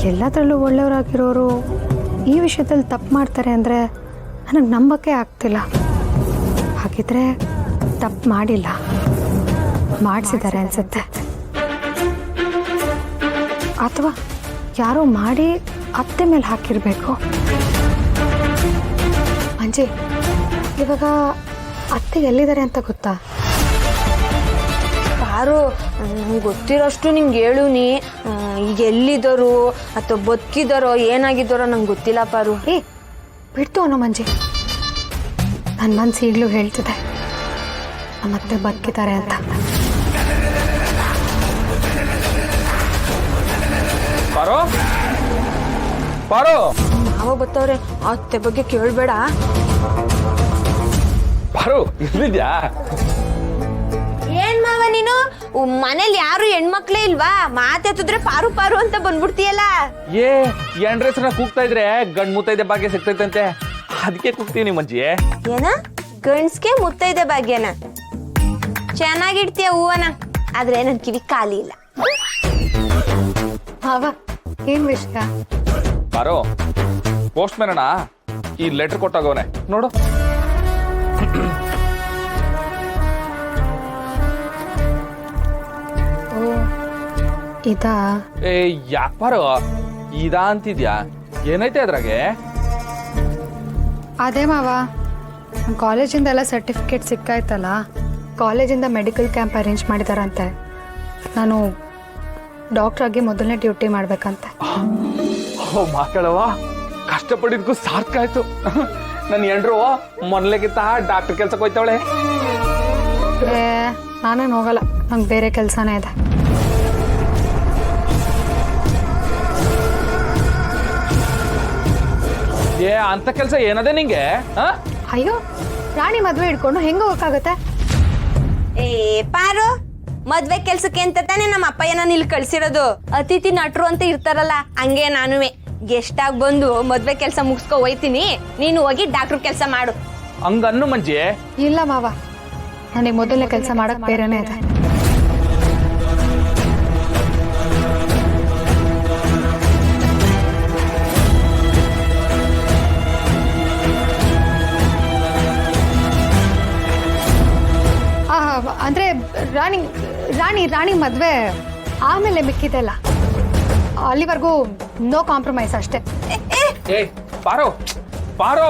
ಎಲ್ಲದರಲ್ಲೂ ಒಳ್ಳೆಯವರಾಗಿರೋರು ಈ ವಿಷಯದಲ್ಲಿ ತಪ್ಪು ಮಾಡ್ತಾರೆ ಅಂದರೆ ನನಗೆ ನಂಬಕ್ಕೆ ಆಗ್ತಿಲ್ಲ. ಹಾಗಿದ್ರೆ ತಪ್ಪು ಮಾಡಿಲ್ಲ, ಮಾಡಿಸಿದ್ದಾರೆ ಅನಿಸುತ್ತೆ. ಅಥವಾ ಯಾರೋ ಮಾಡಿ ಅತ್ತೆ ಮೇಲೆ ಹಾಕಿರಬೇಕು. ಮಂಜಿ, ಇವಾಗ ಅತ್ತೆ ಎಲ್ಲಿದ್ದಾರೆ ಅಂತ ಗೊತ್ತಾ? ಪಾರು, ನಂಗೆ ಗೊತ್ತಿರೋಷ್ಟು ನಿಂಗೆ ಹೇಳು. ನೀ ಈಗ ಎಲ್ಲಿದ್ದಾರೋ ಅಥವಾ ಬದುಕಿದಾರೋ ಏನಾಗಿದ್ದಾರೋ ನಂಗೆ ಗೊತ್ತಿಲ್ಲ ಪಾರು. ಬಿಡ್ತು ಅನ್ನೋ ಮಂಜಿ, ನನ್ನ ಮನಸ್ಸು ಈಗಲೂ ಹೇಳ್ತಿದೆ ನಮ್ಮತ್ತೆ ಬದುಕಿದ್ದಾರೆ ಅಂತ. ಪಾರೋ ಪಾರೋ, ನಾವ ಬತ್ತವ್ರೆ, ಅತ್ತೆ ಬಗ್ಗೆ ಕೇಳಬೇಡ. ಪಾರು ಇಲ್ಲಿದ್ಯಾ? ಏನ್ ಮಾವ ನೀನು ಮನೇಲಿ ಯಾರು ಹೆಣ್ಮಕ್ಳೇ ಇಲ್ವಾ? ಮಾತೆತ್ತಿದ್ರೆ ಪಾರು ಪಾರು ಅಂತ ಬಂದ್ಬಿಡ್ತೀಯಲ್ಲ. ಎಂಡ್ರ ಹೆಸರನ್ನ ಕೂಗ್ತಾ ಇದ್ರೆ ಗಂಡ್ ಮುತ್ತೈದೆ ಭಾಗ್ಯ ಸಿಗ್ತೈತಂತೆ, ಅದಕ್ಕೆ ಕೂಗ್ತೀವಿ ಮಂಜಿ. ಏನ ಗಂಡ್ಸ್ಗೆ ಮುತ್ತೈದೆ ಭಾಗ್ಯನ? ಚೆನ್ನಾಗಿಡ್ತೀಯ ಹೂವನ, ಆದ್ರೆ ನನ್ ಕಿವಿ ಖಾಲಿ ಇಲ್ಲ. ಮಾವ, ಏನ್ ವಿಷಯ? ಪಾರೋ, ಪೋಸ್ಟ್ ಮ್ಯಾನ್ ಅಣ್ಣ ಈ ಲೆಟರ್ ಕೊಟ್ಟಾಗವನೆ ನೋಡು. ಇದಾ? ಯಾಕೆ ಪಾರೋ ಇದಾ ಅಂತಿದ್ಯಾ? ಏನೈತೆ ಅದ್ರಾಗೆ? ಅದೇ ಮಾವ, ಕಾಲೇಜಿಂದ ಎಲ್ಲ ಸರ್ಟಿಫಿಕೇಟ್ ಸಿಕ್ಕಾಯ್ತಲ್ಲ, ಕಾಲೇಜಿಂದ ಮೆಡಿಕಲ್ ಕ್ಯಾಂಪ್ ಅರೇಂಜ್ ಮಾಡಿದಾರಂತೆ. ನಾನು ಡಾಕ್ಟರ್ ಆಗಿ ಮೊದಲನೇ ಡ್ಯೂಟಿ ಮಾಡ್ಬೇಕಂತೆ. ಮಕ್ಕಳವ, ಕಷ್ಟಪಟ್ಟಿದ್ಕು ಸಾರ್ಥಕ ಆಯ್ತು. ನನ್ನ ಎಂಡ್ರು ಮೊನ್ಲೆಗಿಂತ ಡಾಕ್ಟರ್ ಕೆಲ್ಸಕ್ಕೆ ಹೋಯ್ತಾವಳೆ. ನಾನೇನು ಹೋಗಲ್ಲ, ನಂಗೆ ಬೇರೆ ಕೆಲಸನೇ ಇದೆ. ಅಂತ ಕೆಲಸ ಏನದೆ ನಿಂಗೆ? ಅಯ್ಯೋ, ರಾಣಿ ಮದ್ವೆ ಇಟ್ಕೊಂಡು ಹೆಂಗ ಹೋಗಕ್ಕಾಗತ್ತೆ? ಪಾರು, ಮದ್ವೆ ಕೆಲ್ಸಕ್ಕೆ ಅಂತ ತಾನೇ ನಮ್ಮ ಅಪ್ಪಯ್ಯನ ಇಲ್ಲಿ ಕಳ್ಸಿರೋದು. ಅತಿಥಿ ನಟರು ಅಂತ ಇರ್ತಾರಲ್ಲ, ಹಂಗೆ ನಾನುವೆ ಗೆಸ್ಟ್ ಆಗಿ ಬಂದು ಮದ್ವೆ ಕೆಲ್ಸ ಮುಗಿಸ್ಕೊ ಹೋಯ್ತೀನಿ, ನೀನು ಹೋಗಿ ಡಾಕ್ಟರ್ ಕೆಲ್ಸ ಮಾಡು. ಹಂಗನ್ನು ಮಂಜಿ. ಇಲ್ಲ ಮಾವ, ನನಗೆ ಮೊದಲನೇ ಕೆಲಸ ಮಾಡಕ್ ಬೇರೆನೇ ಇದೆ. ಅಂದ್ರೆ ರಾಣಿ ರಾಣಿ ರಾಣಿ ಮದ್ವೆ ಆಮೇಲೆ ಮಿಕ್ಕಿದೆಲ್ಲ, ಅಲ್ಲಿವರೆಗೂ ನೋ ಕಾಂಪ್ರಮೈಸ್ ಅಷ್ಟೇ. ಪಾರೋ ಪಾರೋ,